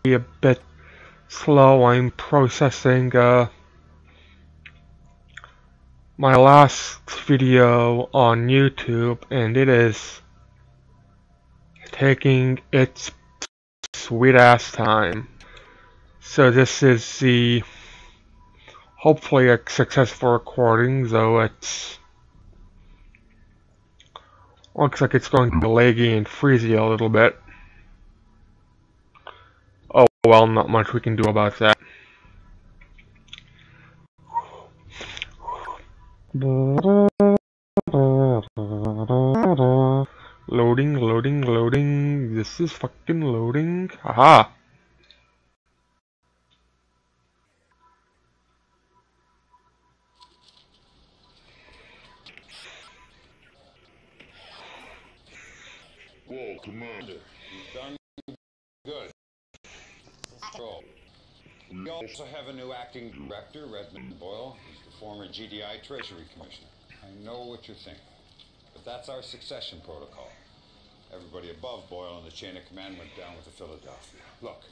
be a bit slow. I'm processing my last video on YouTube, and it is taking its sweet ass time. So this is the hopefully a successful recording, though it's looks like it's going to be laggy and freezy a little bit. Oh well, not much we can do about that. Loading. This is fucking loading. Haha. Whoa, Commander. You've done good. We also have a new acting director, Redmond Boyle. He's the former GDI Treasury Commissioner. I know what you're thinking, but that's our succession protocol. Everybody above Boyle in the chain of command went down with the Philadelphia. Look,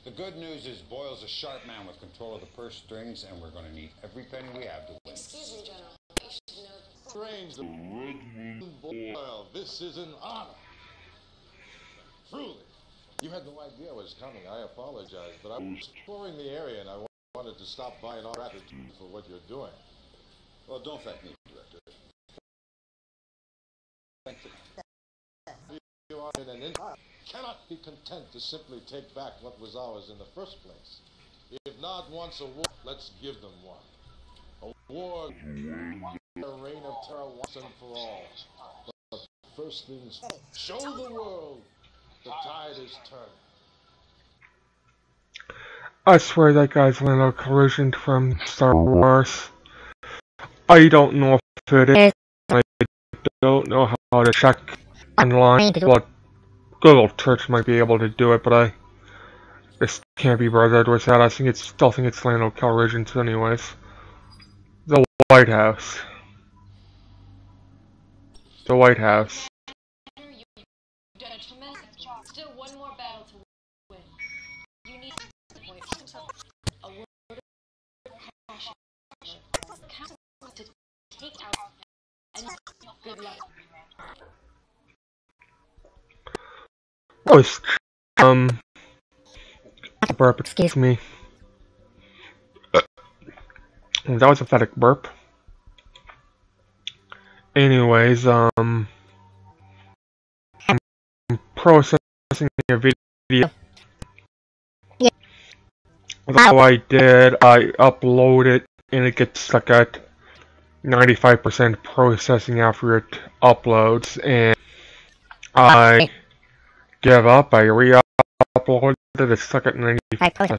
the good news is Boyle's a sharp man with control of the purse strings, and we're going to need every penny we have to win. Excuse me, General. You should know. Strange, Redmond Boyle. This is an honor. Truly. You had no idea I was coming. I apologize, but I was touring the area and I wanted to stop by and offer gratitude for what you're doing. Well, don't thank me, Director. Thank you. You are in an cannot be content to simply take back what was ours in the first place. If not once a war, let's give them one. A war, a reign of terror once and for all. But first things, show the world the tide is turning. I swear that guy's Lando Calrissian from Star Wars. I don't know if it is. I don't know how to check online. Well, Google Search might be able to do it, but I just can't be bothered with that. I still think it's Lando Calrissian, anyways. The White House. The White House. Still one more battle to win. You need a word of passion. Counsel to take out and good luck. Oh, burp, excuse me. That was a pathetic burp. Anyways, I'm processing a video. Yeah. That's I did. I upload it and it gets stuck at 95% processing after it uploads, and I give up. I re-upload it. It's stuck at 95%.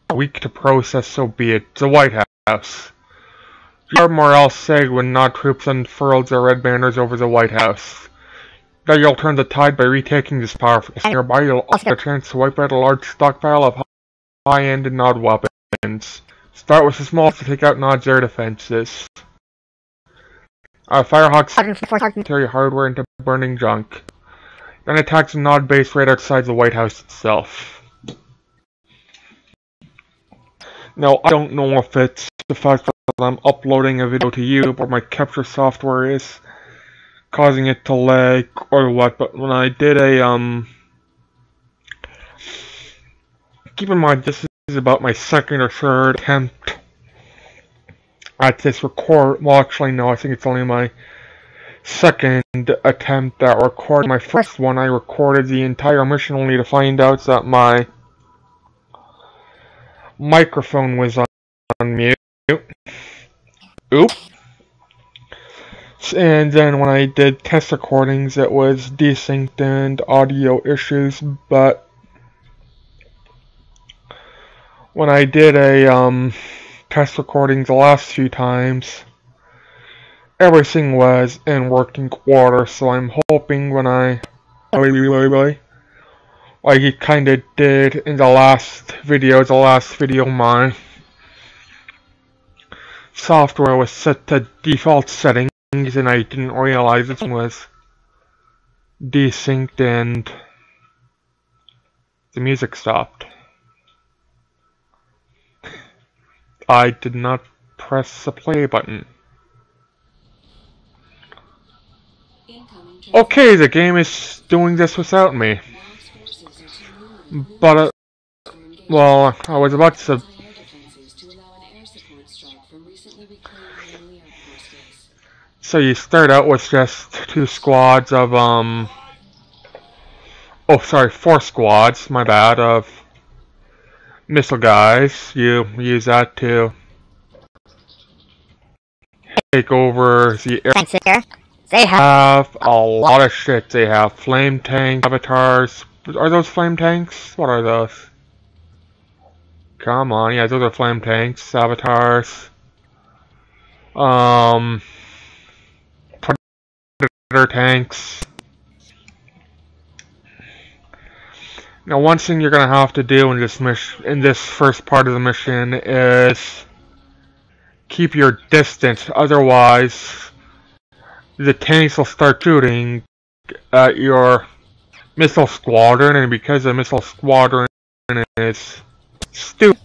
A week to process, so be it. The White House. Gerard Morrell said when not troops unfurled their red banners over the White House. That you'll turn the tide by retaking this powerful nearby. You'll also get a chance to wipe out a large stockpile of high-end and Nod weapons. Start with the small to take out Nod's air defenses. Firehawks carry hardware into burning junk. Then attacks the Nod base right outside the White House itself. Now, I don't know if it's the fact that I'm uploading a video to YouTube or my capture software is causing it to lag or what, but when I did keep in mind this is about my second or third attempt at this record. Well, actually no, I think it's only my second attempt at recording. My first one, I recorded the entire mission only to find out that my microphone was on mute. Oops. And then when I did test recordings, it was desynced and audio issues, but when I did a test recording the last few times, everything was in working order, so I'm hoping when I like it kinda did in the last video my software was set to default settings and I didn't realize it was desynced and the music stopped. I did not press the play button. Okay, the game is doing this without me. But, well, I was about to... So you start out with just 2 squads of, oh, sorry, 4 squads, my bad, of missile guys. You use that to take over the air. They have a lot of shit. They have flame tank avatars. Are those flame tanks? What are those? Come on, yeah, those are flame tanks, avatars. Predator tanks. Now, one thing you're gonna have to do in this mission, in this first part of the mission, is keep your distance. Otherwise, the tanks will start shooting at your missile squadron, and because the missile squadron is stupid,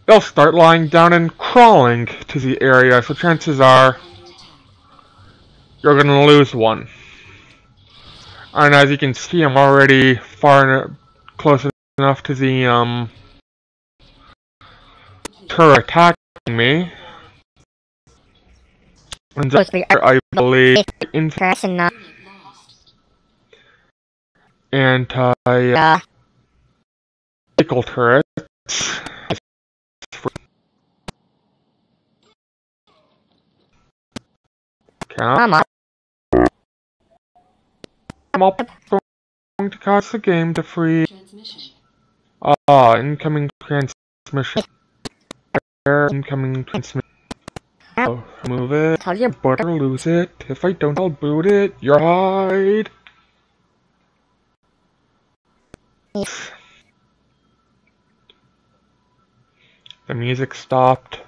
they'll start lying down and crawling to the area, so chances are you're gonna lose one. And as you can see, I'm already close enough to the turret attacking me. And I believe anti-vehicle turrets. Come on. I'm going to cause the game to free. Incoming transmission. Incoming transmission. Oh, move it. Tell your butt or lose it. If I don't, I'll boot it. You're hide. The music stopped.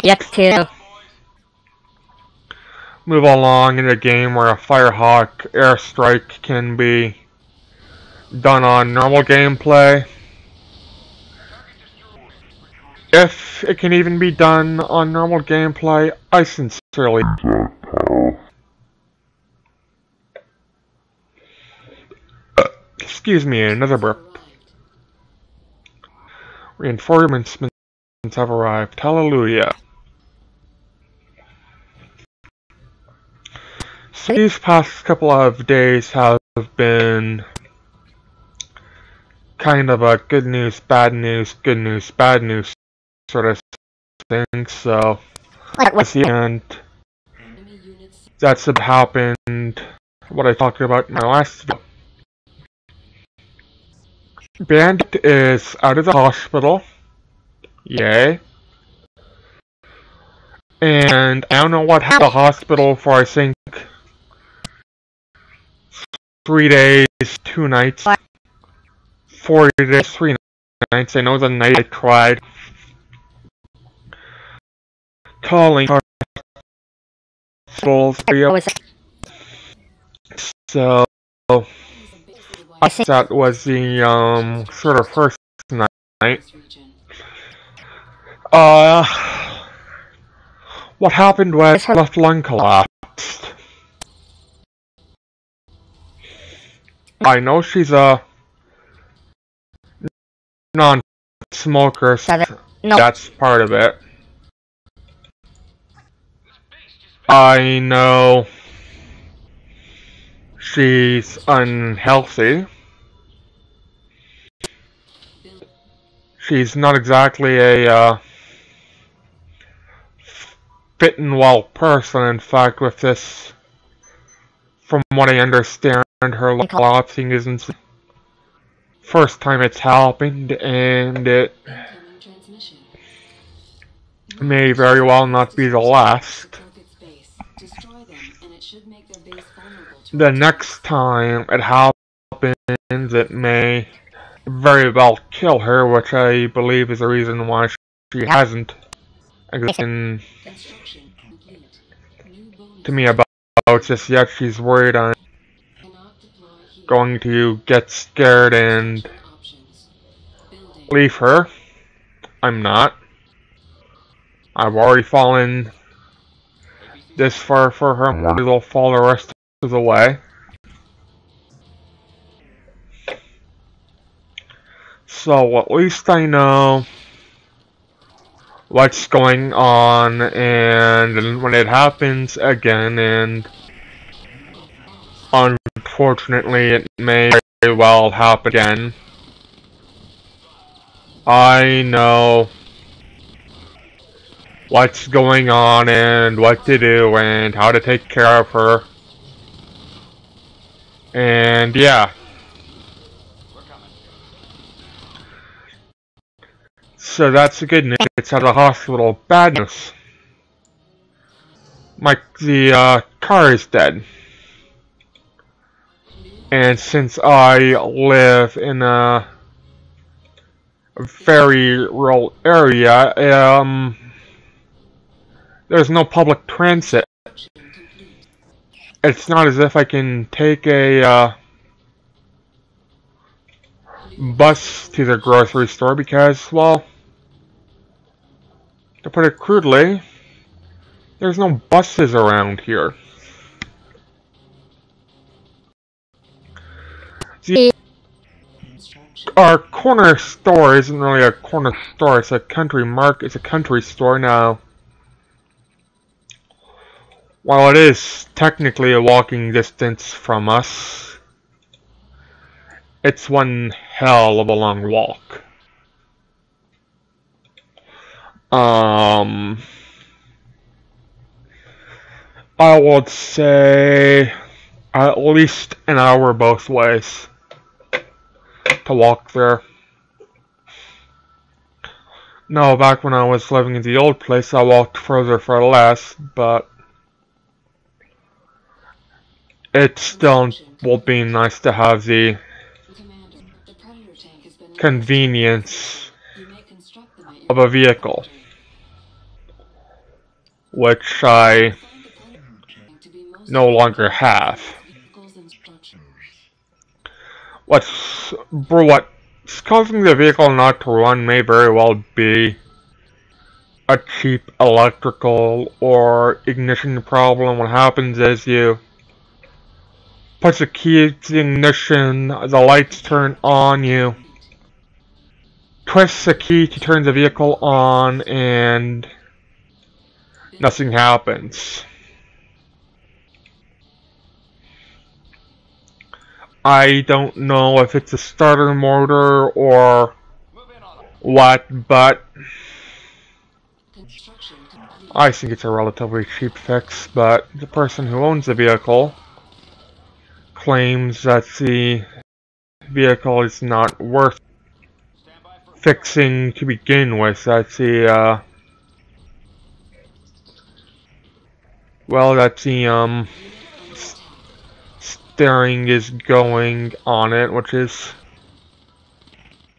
Yep, too. Move along in a game where a Firehawk airstrike can be done on normal gameplay. If it can even be done on normal gameplay, I sincerely excuse me, another burp. Reinforcements have arrived. Hallelujah. So these past couple of days have been kind of a good news, bad news sort of thing, so at the end, that's what happened, what I talked about in my last video. Bandit is out of the hospital, yay, and I don't know what happened at the hospital for, I think, 3 days, 2 nights, 4 days, 3 nights. I know the night I cried calling hospitals. So that was the sort of first night. What happened was her left lung collapsed. I know she's a non-smoker, so that's part of it. I know she's unhealthy. She's not exactly a fit and well person. In fact, with this, from what I understand, her lung collapsing isn't the first time it's happened, and it may very well not be the last. The next time it happens, it may very well kill her, which I believe is the reason why she hasn't explain Construction complete. New bonus. to me about this yet. She's worried I'm Cannot deploy here. going to get scared and Options. Building. leave her. I'm not. I've already fallen this far for her. Maybe they'll fall the rest of the way. So at least I know what's going on, and when it happens again, and unfortunately it may very well happen again, I know what's going on and what to do and how to take care of her. And yeah. So that's the good news. It's at the hospital. Bad news. The car is dead. And since I live in a very rural area, there's no public transit. It's not as if I can take a bus to the grocery store because, well, to put it crudely, there's no buses around here. See, our corner store isn't really a corner store, it's a country market, it's a country store now. While it is technically a walking distance from us, it's one hell of a long walk. I would say at least an hour both ways to walk there. No, back when I was living in the old place, I walked further for less, but it still will be nice to have the convenience of a vehicle, which I no longer have. What's causing the vehicle not to run may very well be a cheap electrical or ignition problem. What happens is you put the key to the ignition, the lights turn on, you twist the key to turn the vehicle on, and nothing happens. I don't know if it's a starter motor or what, but I think it's a relatively cheap fix. But the person who owns the vehicle claims that the vehicle is not worth fixing to begin with. That's the steering is going on it, which is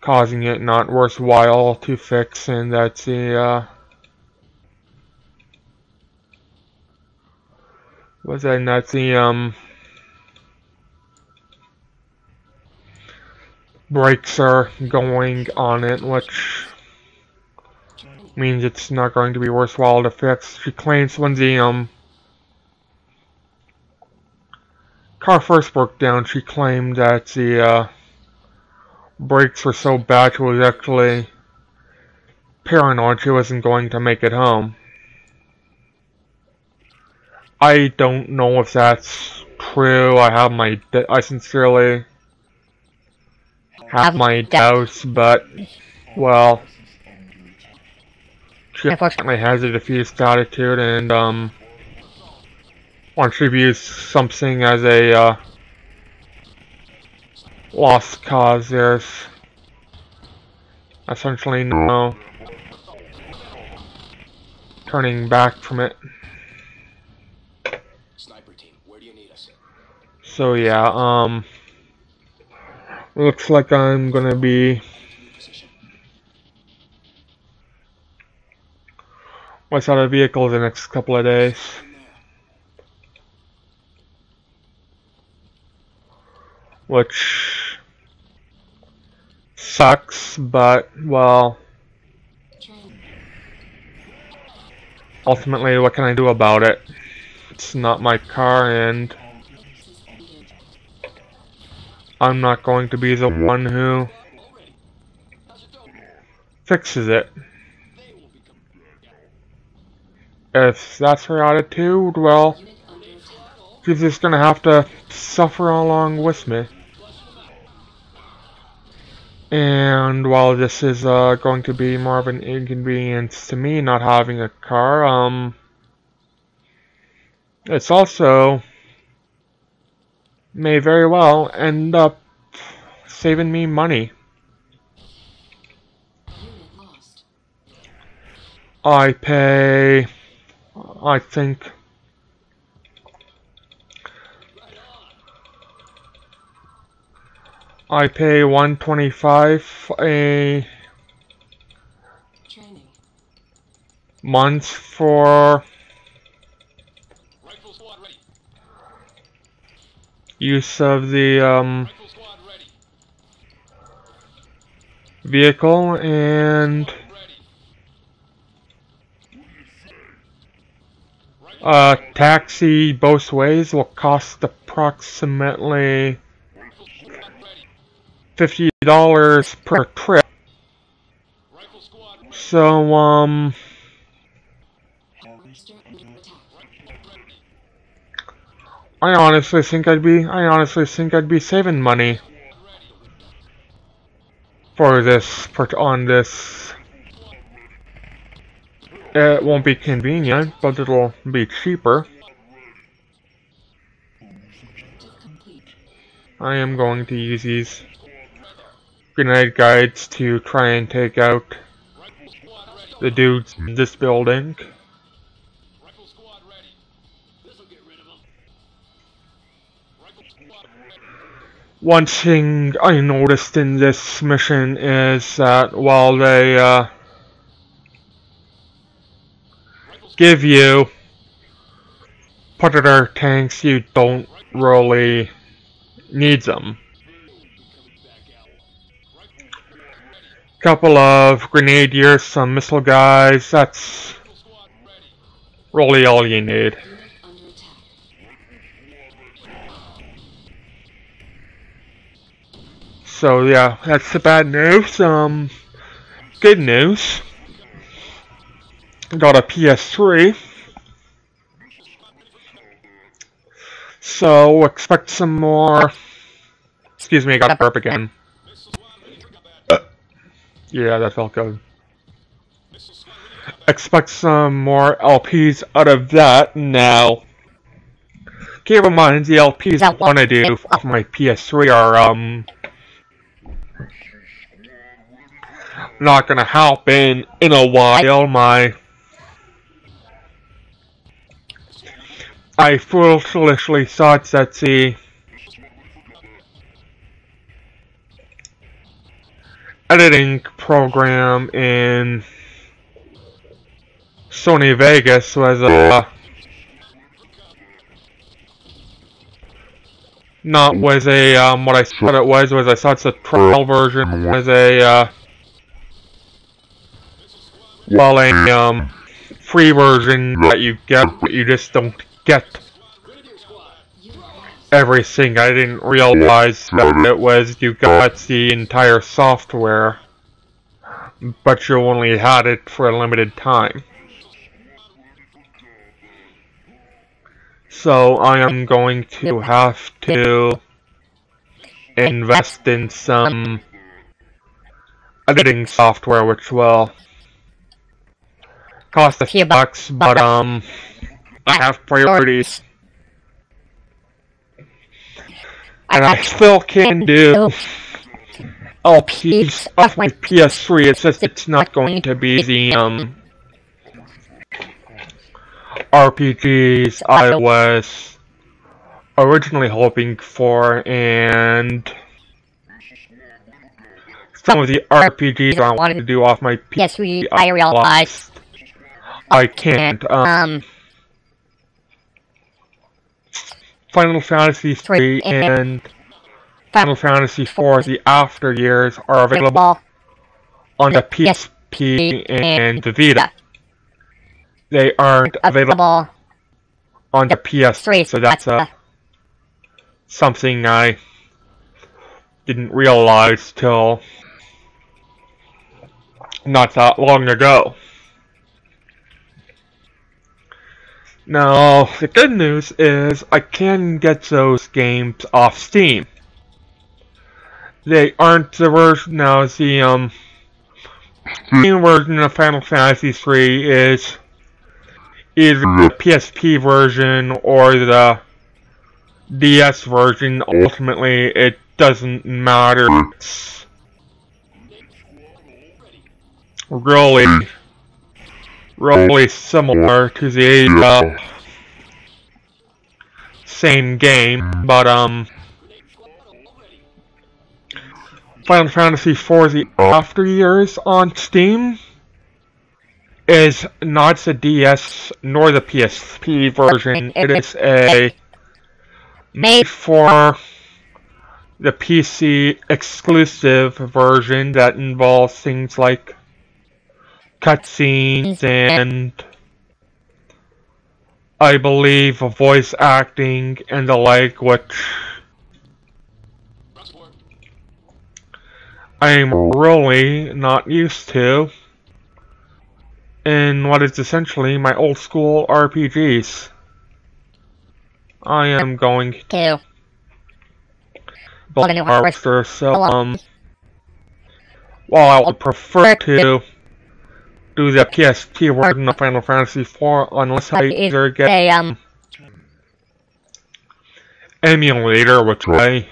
causing it not worthwhile to fix, and that's the brakes are going on it, which means it's not going to be worthwhile to fix. She claims when the car first broke down, she claimed that the brakes were so bad she was actually paranoid she wasn't going to make it home. I don't know if that's true. I sincerely have my doubts, but, well, she unfortunately has a defeatist attitude, and once she views something as a lost cause, there's essentially no turning back from it. Sniper team, where do you need us? So yeah, looks like I'm gonna be what's out of vehicle the next couple of days. Which sucks, but, well, ultimately, what can I do about it? It's not my car, and I'm not going to be the one who fixes it. If that's her attitude, well, she's just gonna have to suffer along with me. And while this is going to be more of an inconvenience to me not having a car, it's also may very well end up saving me money. I pay, I think, I pay $125 a month for use of the vehicle, and taxi both ways will cost approximately $50 per trip. So, I honestly think I'd be saving money for this, on this. It won't be convenient, but it'll be cheaper. I am going to use these grenade guides to try and take out the dudes in this building. One thing I noticed in this mission is that while they give you predator tanks, you don't really need them. Couple of grenadiers, some missile guys, that's really all you need. So yeah, that's the bad news. Good news. Got a PS3. So expect some more. Excuse me, I got a burp again. Yeah, that felt good. Expect some more LPs out of that now. Keep in mind, the LPs I want to do off my PS3 are, not gonna happen in a while. I foolishly thought that the editing program in Sony Vegas was what I thought it was I thought the trial version was a free version that you get, but you just don't get everything. I didn't realize that it was you got the entire software, but you only had it for a limited time. So I am going to have to invest in some editing software, which will cost a few bucks, but I have priorities. And I still can do LPs off my PS3, it's just it's not going to be the RPGs I was originally hoping for, and some of the RPGs I wanted to do off my PS3, I realized I can't. Final Fantasy 3 and Final Fantasy 4, the after years, are available on the PSP and the Vita. They aren't available on the PS3, so that's something I didn't realize till not that long ago. Now, the good news is I can get those games off Steam. They aren't the version now. The Steam version of Final Fantasy 3 is either the PSP version or the DS version. Ultimately, it doesn't matter. It's really similar to the same game, but Final Fantasy IV: The After Years on Steam is not the DS nor the PSP version. It is a made for the PC exclusive version that involves things like cutscenes and I believe voice acting and the like, which I'm really not used to in what is essentially my old school RPGs. I am going to build a new harvester, so while I would prefer to do the PSP version of Final Fantasy IV unless I either get a emulator, which I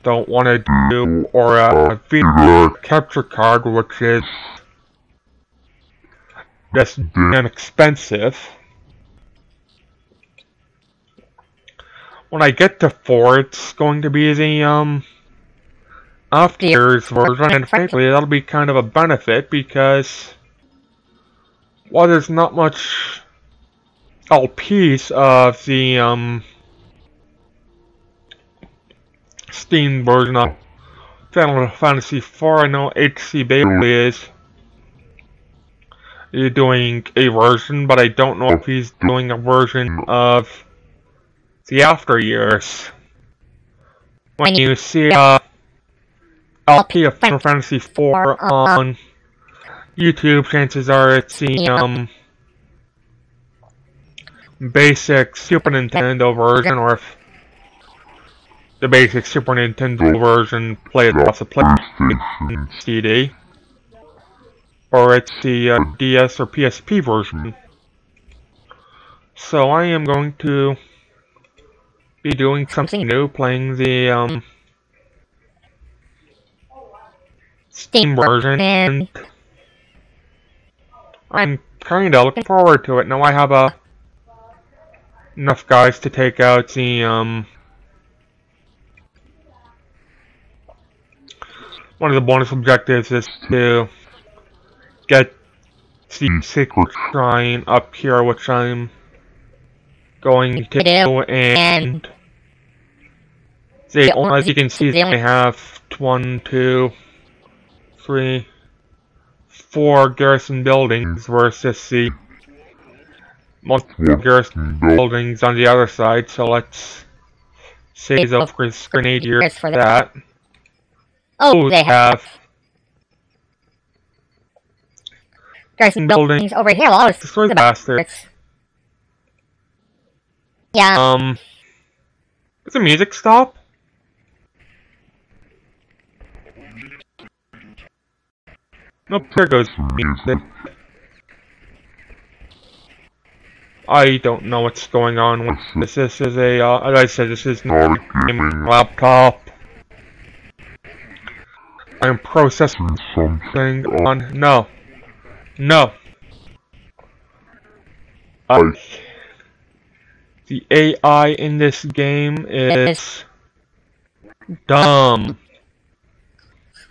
don't want to do, or a video capture card, which is just damn expensive. When I get to 4, it's going to be the after years version, and frankly, that'll be kind of a benefit because while there's not much LPs of the Steam version of Final Fantasy IV, I know HC Bailey is doing a version, but I don't know if he's doing a version of the after years. When you see LP of Final Fantasy IV on YouTube, chances are it's the basic Super Nintendo version, or if the basic Super Nintendo version plays off the PlayStation CD, or it's the DS or PSP version. So I am going to be doing something new, playing the Steam version, and I'm kinda looking forward to it. Now I have enough guys to take out the one of the bonus objectives is to get the secret shrine up here, which I'm going to do, and as you can see, they only have 1, 2, 3, 4 garrison buildings versus the multiple garrison buildings on the other side, so let's save those grenadiers for that. Oh, they have garrison buildings over here. I'll destroy the bastards. Yeah. Does the music stop? Nope, there goes music. I don't know what's going on with this. This is a, as I said, this is not a gaming laptop. I'm processing something on. No. No. The AI in this game is dumb.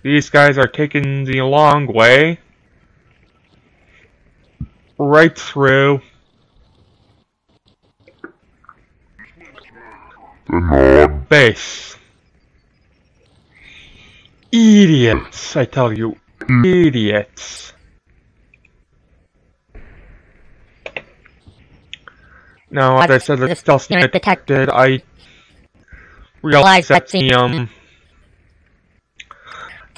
These guys are taking the long way. right through the base. Idiots, I tell you, idiots. Now, as I said, the stealth unit detected, I realized that some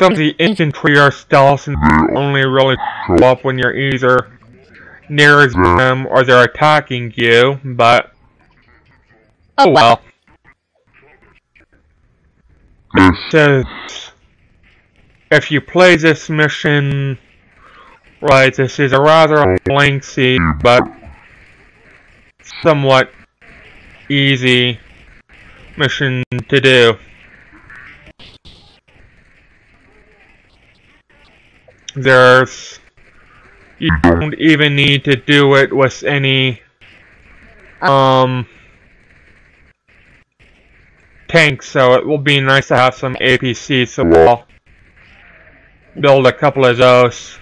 of the infantry are stealth and they only really show up when you're either near them or they're attacking you, but oh well. It says if you play this mission right, this is a rather lengthy but somewhat easy mission to do. You don't even need to do it with any tanks, so it will be nice to have some APCs, so we'll build a couple of those.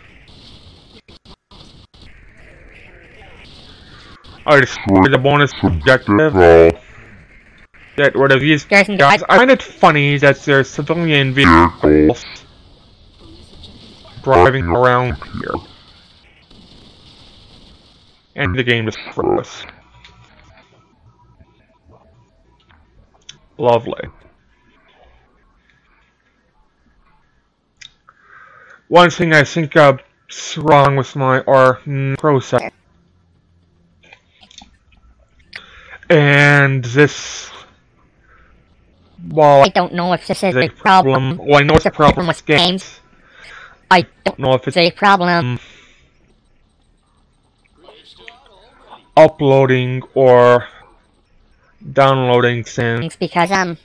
I destroyed the bonus objective. Get rid of these guys. I find it funny that there's civilian vehicles driving around here. And the game just froze. Lovely. One thing I think is wrong with my process. And this, well, I don't know if this is a problem. Well, I know it's a problem with games. I don't know if it's a problem uploading or downloading things, because well,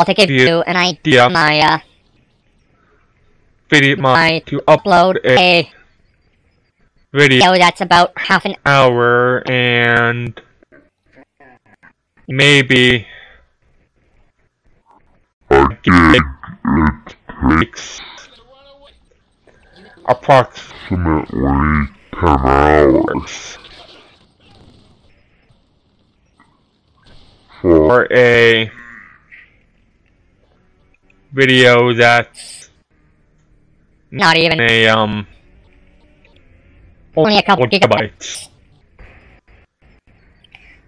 to give you an idea, my video to upload a video that's about half an hour and maybe a gig, it takes approximately 10 hours for a video that's not even a only a couple gigabytes.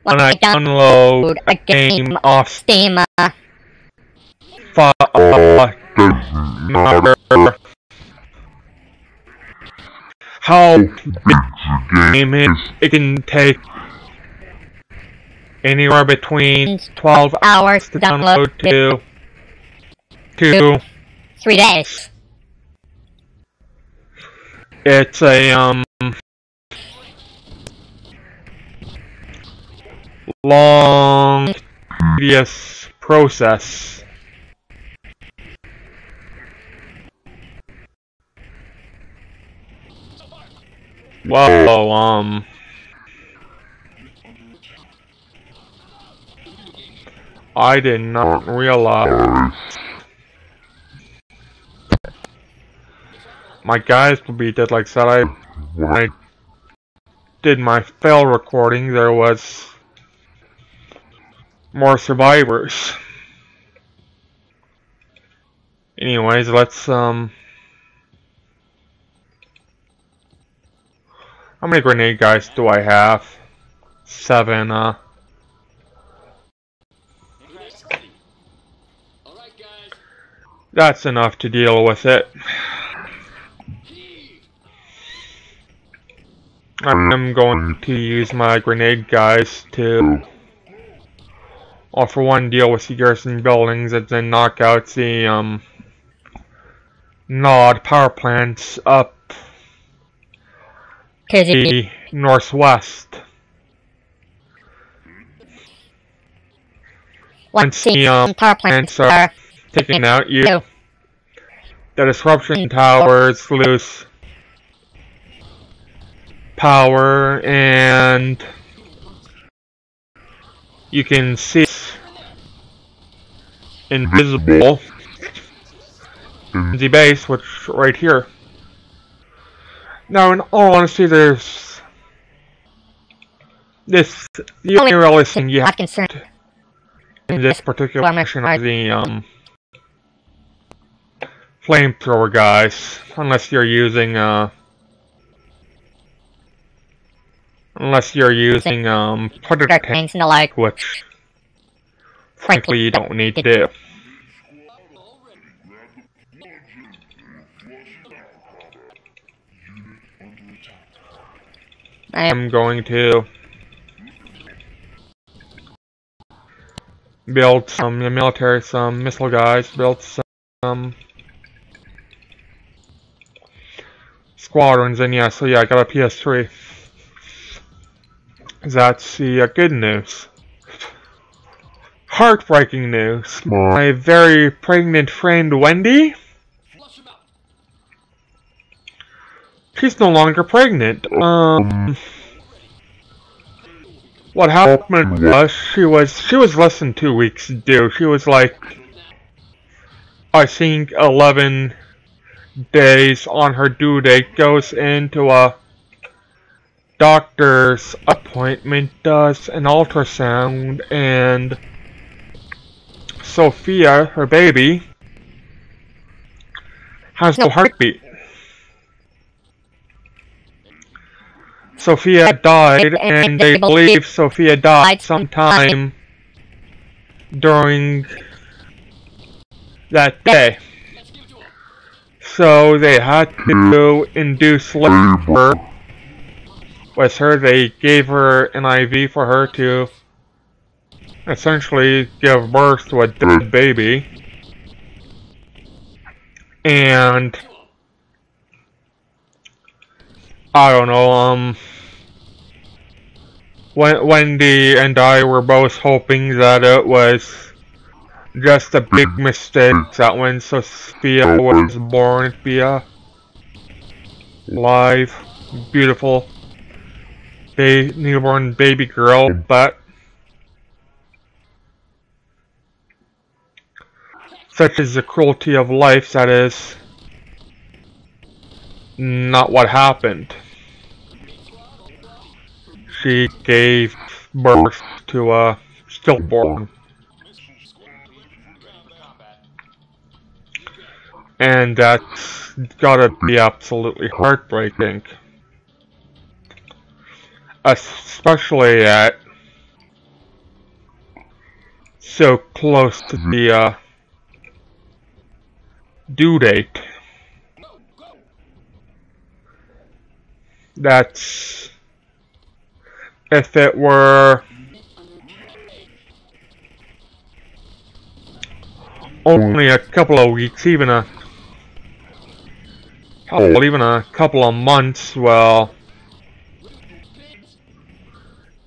When I download a game off Steam, doesn't matter how big the game is, it can take anywhere between 12 hours to download to 3 days. It's a long, tedious process. Whoa, I did not realize my guys will be dead. Like said, when I did my fail recording, there was more survivors. Anyways, let's how many grenade guys do I have? 7, that's enough to deal with it. I'm going to use my grenade guys to, well, for one, deal with the garrison buildings and then knock out the NOD power plants up to the northwest. Once the power plants are taken out, the disruption towers lose power, and you can see it's invisible in the base, which right here. Now, in all honesty, the only really thing you have concerned in this particular mission are the flamethrower guys, unless you're using predator tanks and the like, which frankly you don't need to do. I am going to build some military, some missile guys, build some squadrons, and yeah, so yeah, I got a PS3. That's the good news. Heartbreaking news. My very pregnant friend Wendy, she's no longer pregnant. What happened was she was less than 2 weeks due. She was like, I think 11 days on her due date, goes into a doctor's appointment, does an ultrasound, and Sophia, her baby, has no heartbeat. Sophia died, and they believe Sophia died sometime during that day. So they had to induce labor with her. They gave her an IV for her to essentially give birth to a dead baby. And I don't know, Wendy and I were both hoping that it was just a big mistake, that when Sophia was born, it'd be a live, beautiful newborn baby girl, but such is the cruelty of life, that is not what happened. She gave birth to a stillborn. And that's gotta be absolutely heartbreaking. Especially at so close to the due date. That's, if it were only a couple of weeks, even a couple of months, well,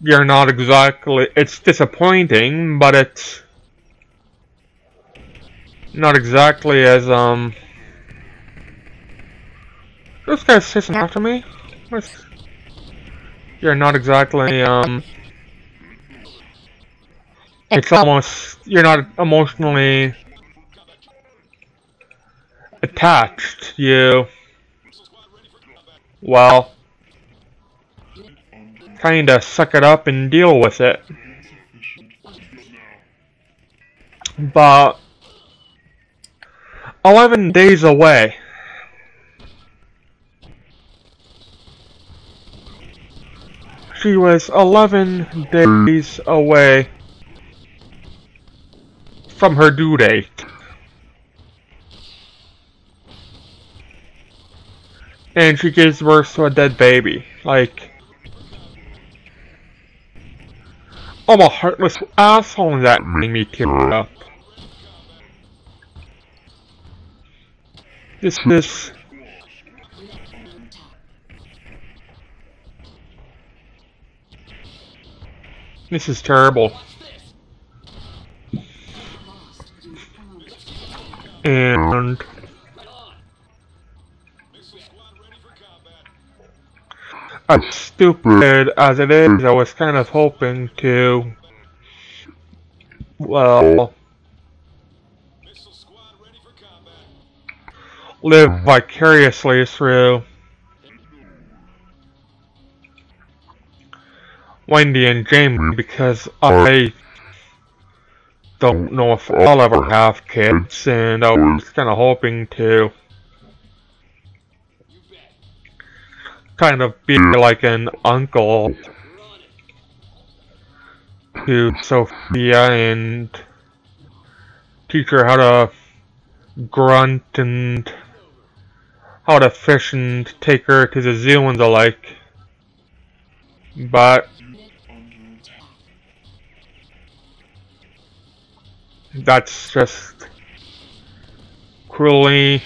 you're not exactly, it's disappointing, but it's not exactly as, this guy's chasing after me? You're not exactly, it's almost, you're not emotionally attached. You, well, kinda suck it up and deal with it. But 11 days away. She was 11 days away from her due date. And she gives birth to a dead baby. Like, I'm a heartless asshole, and that made me tear up. This is terrible. And as stupid as it is, I was kind of hoping to, well, live vicariously through Wendy and Jamie, because I don't know if I'll ever have kids, and I was kind of hoping to kind of be like an uncle to Sophia and teach her how to grunt and how to fish and take her to the zoo and the like. But that's just cruelly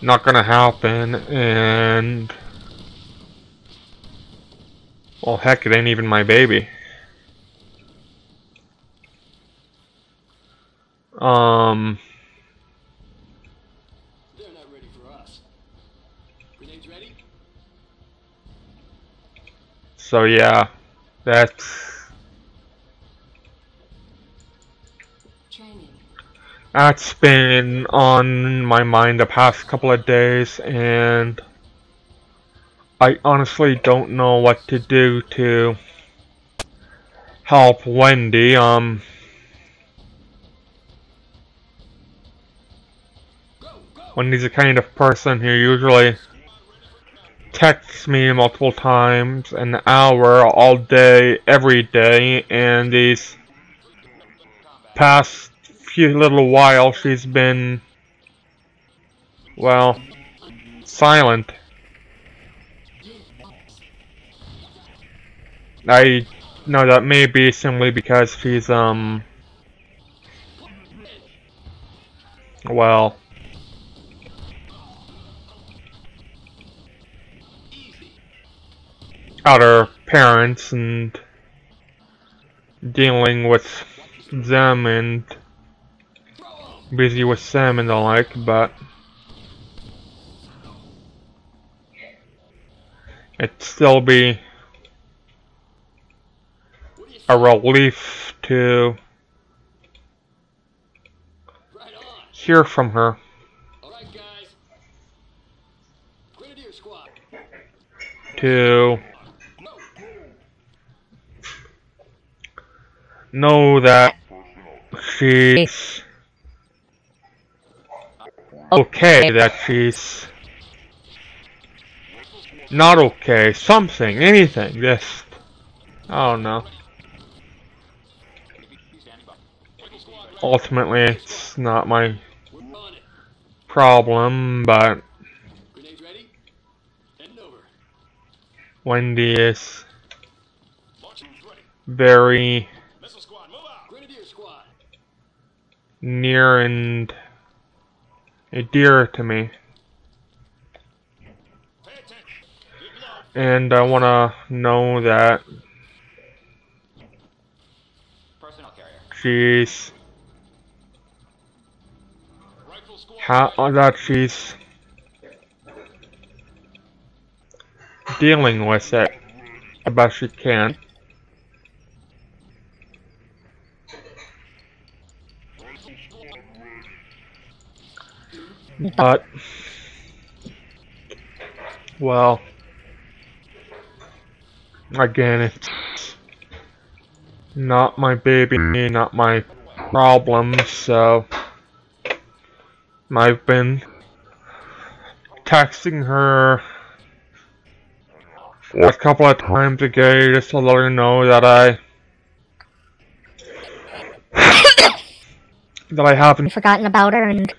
not gonna happen, and well, heck, it ain't even my baby. They're not ready for us. Grenades ready? So yeah, that's been on my mind the past couple of days, and I honestly don't know what to do to help Wendy. Wendy's the kind of person who usually texts me multiple times, an hour, all day, every day, and these past few little while she's been, well, silent. I know that may be simply because she's, well, out her parents and dealing with them and busy with them and the like, but it'd still be a relief to hear from her. Alright, guys. Grenadier squad. To know that she's okay, that she's not okay, something, anything, just, I don't know. Ultimately, it's not my problem, but Grenades ready? Heading over. Wendy is very Missile squad, move out. Grenadier squad. near and dear to me. Pay attention. Keep low. And I want to know that Personnel carrier. she's Rifle squad. that she's dealing with it the best she can. But well, again, it's not my baby, not my problem, so I've been texting her a couple of times a day just to let her know that I haven't forgotten about her, and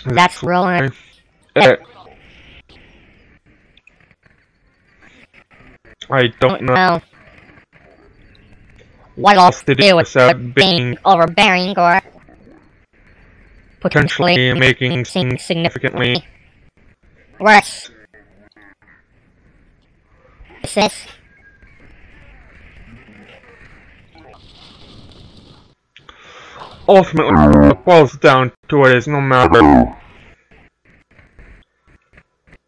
that's really it. I don't know what else to do without being overbearing or potentially making things significantly worse. Sis, ultimately what it boils down to it is no matter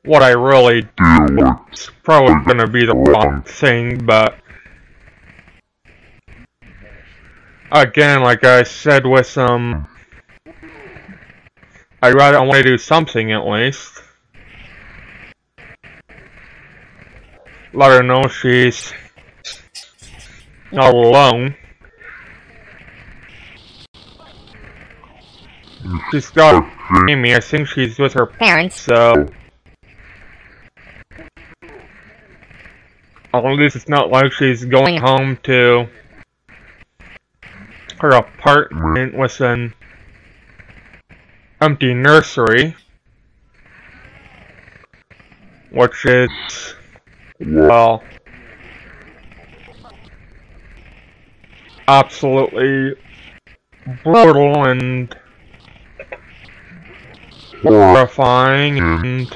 what I really do, it's probably gonna be the wrong thing, but again, like I said with I want to do something at least. let her know she's not alone. She's got Jamie. I think she's with her Parents. so at least it's not like she's going home to her apartment with an empty nursery, which is, well, absolutely brutal and horrifying and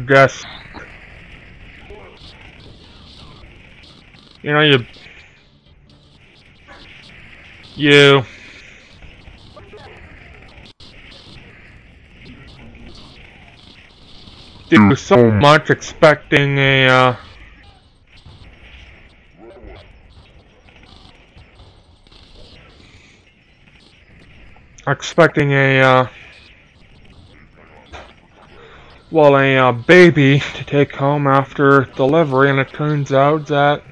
just, you know, you do so much expecting a well, a baby to take home after delivery, and it turns out that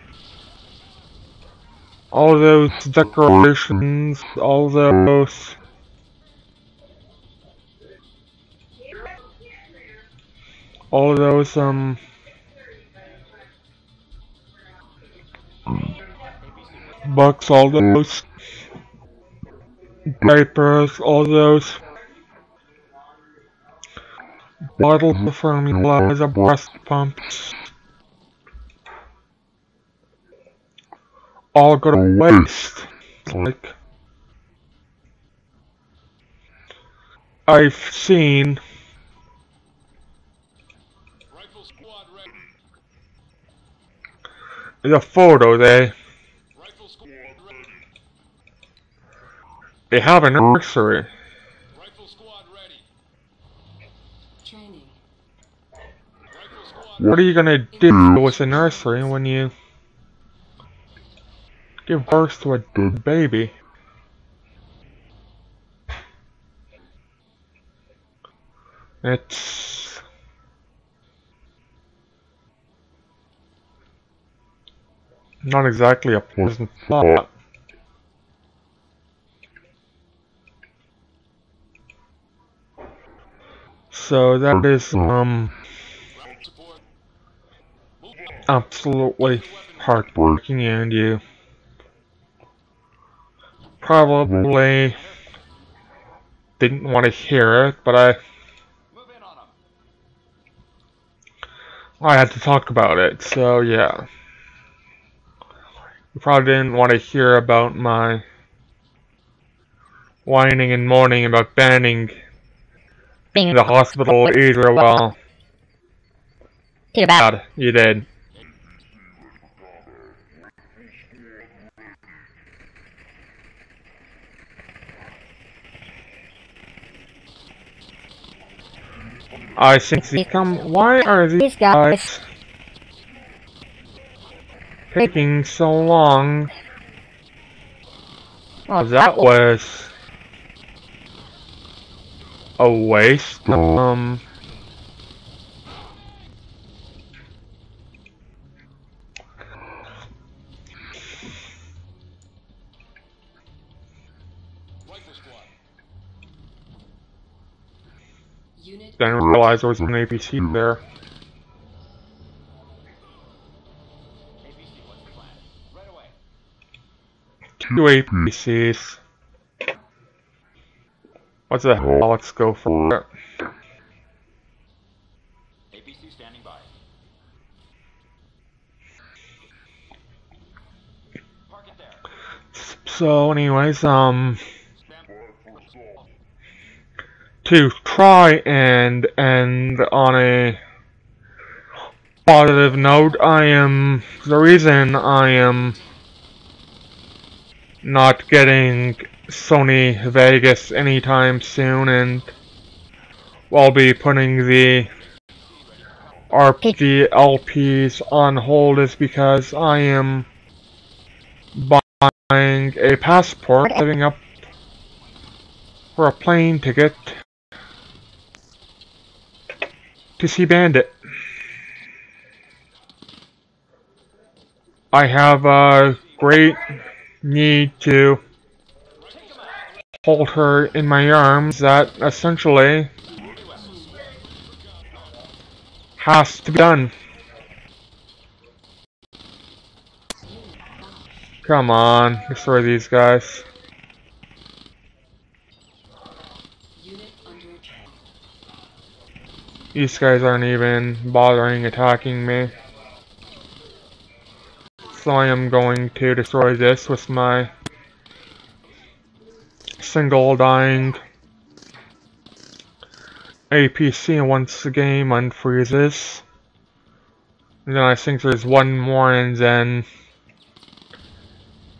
all those decorations, all those books, all those diapers, all those bottles of formula, the breast pumps, all go to waste. Like, I've seen Rifle squad ready. the photo, they Rifle squad ready. have a nursery. Rifle squad ready. Training. Rifle squad What are you gonna do with a nursery when you give birth to a dead baby? It's not exactly a pleasant thought. So that is support. absolutely heartbreaking, and you probably didn't want to hear it, but I had to talk about it, so yeah. You probably didn't want to hear about my whining and moaning about banning Being the hospital either. Well, too bad. God, you did. I think why are these guys taking so long? Well, That was a waste. Rifle squad. Unit Didn't realize there was an APC there. Two APCs. What the hell? Let's go for it. APC standing by. Park it there. So, anyways, to try and end on a positive note, the reason I am not getting Sony Vegas anytime soon, and I'll be putting the RPG LPs on hold, is because I am buying a passport, saving up for a plane ticket to see Bandit. I have a great need to hold her in my arms. That essentially has to be done. Come on, destroy these guys. These guys aren't even bothering attacking me. So I am going to destroy this with my single dying APC once the game unfreezes. And then I think there's one more and then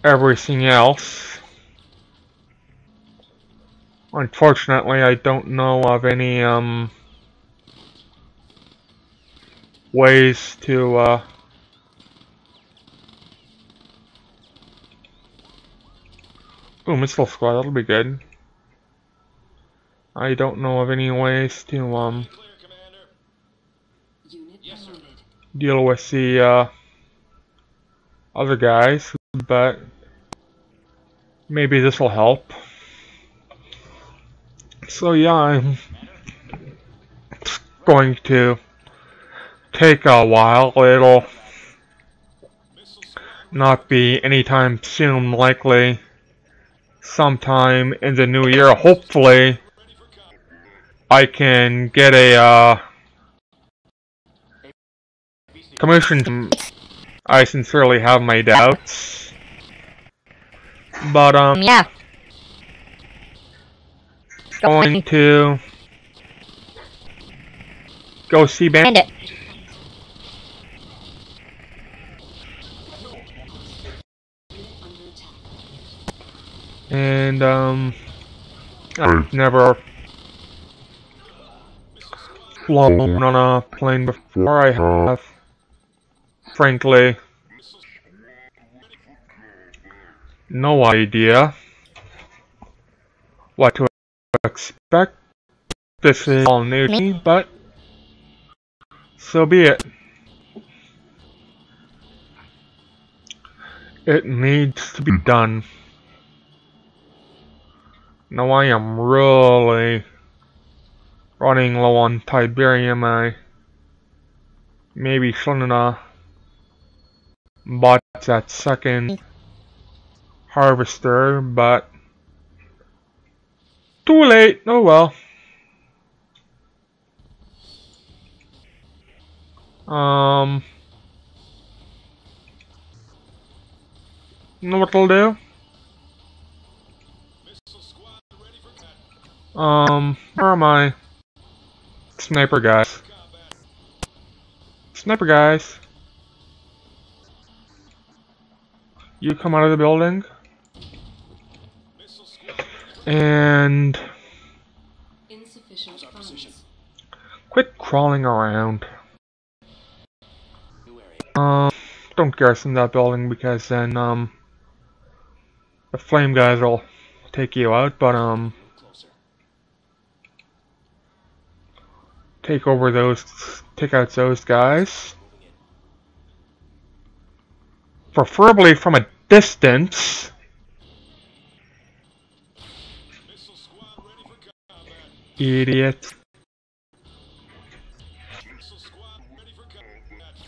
everything else. Unfortunately, I don't know of any ways to ooh, missile squad, that'll be good. I don't know of any ways to deal with the other guys, but maybe this will help. So yeah, I'm going to take a while. It'll not be anytime soon, likely sometime in the new year. Hopefully I can get a commission. I sincerely have my doubts, but Yeah. going to go see Bandit. And I've never flown on a plane before. I have, frankly, no idea what to expect. This is all new to me, but so be it. It needs to be done. Now I am really running low on Tiberium. I maybe shouldn't have bought that second harvester, but too late. Oh well. You know what I'll do? Where are my sniper guys? Sniper guys, you come out of the building and Insufficient funds. quit crawling around. Don't garrison that building because then the flame guys will take you out, but take out those guys. Preferably from a distance. Idiot.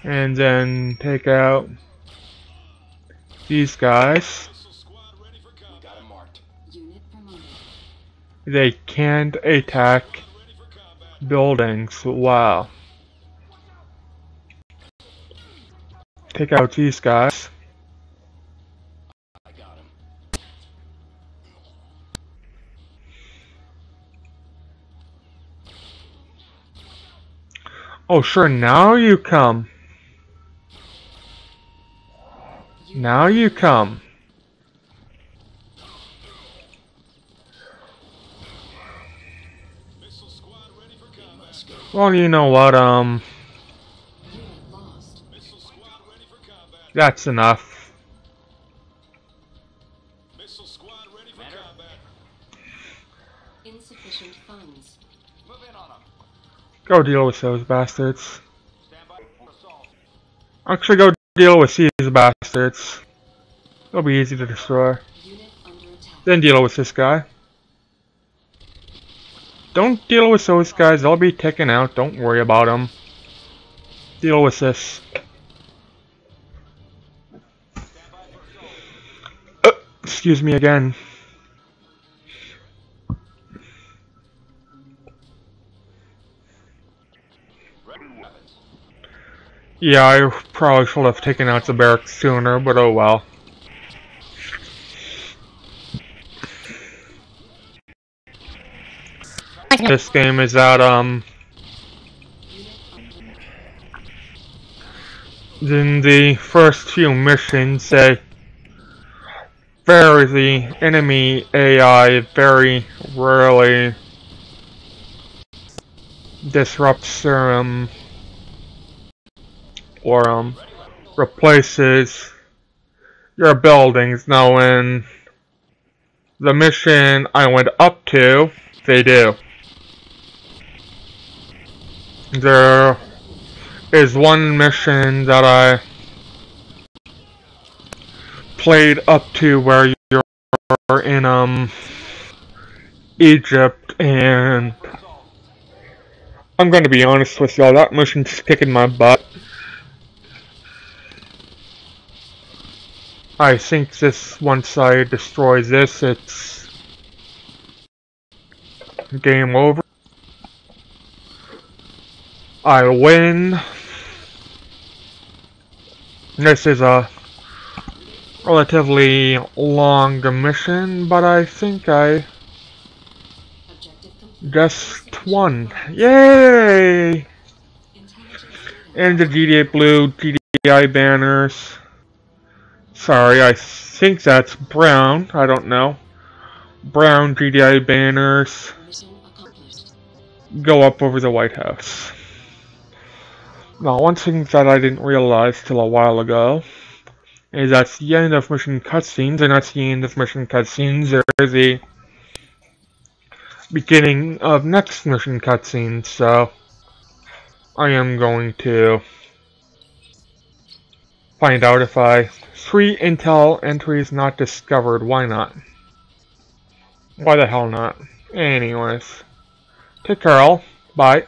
And then take out these guys. They can't attack buildings. Wow. Take out these guys. Oh sure, now you come. Now you come. Well, you know what, that's enough. Insufficient funds. Go deal with those bastards. Actually, go deal with these bastards. It'll be easy to destroy. Unit under attack. Then deal with this guy. Don't deal with those guys, they'll be taken out, don't worry about them. Deal with this. Excuse me again. Yeah, I probably should have taken out the barracks sooner, but oh well. This game is that, in the first few missions, they the enemy AI very rarely disrupts their, or replaces your buildings. Now in the mission I went up to, they do. There is one mission that I played up to where you're in Egypt, and I'm going to be honest with y'all, that mission's kicking my butt. I think this, once I destroy this, it's game over. I win. This is a relatively long mission, but I think I just won. Yay! And the GDI blue GDI banners. Sorry, I think that's brown. I don't know. Brown GDI banners go up over the White House. Now, one thing that I didn't realize till a while ago is that's the end of mission cutscenes, and that's the end of mission cutscenes. There's the beginning of next mission cutscenes, so I am going to find out if 3 intel entries not discovered. Why not? Why the hell not? Anyways, take care all. Bye.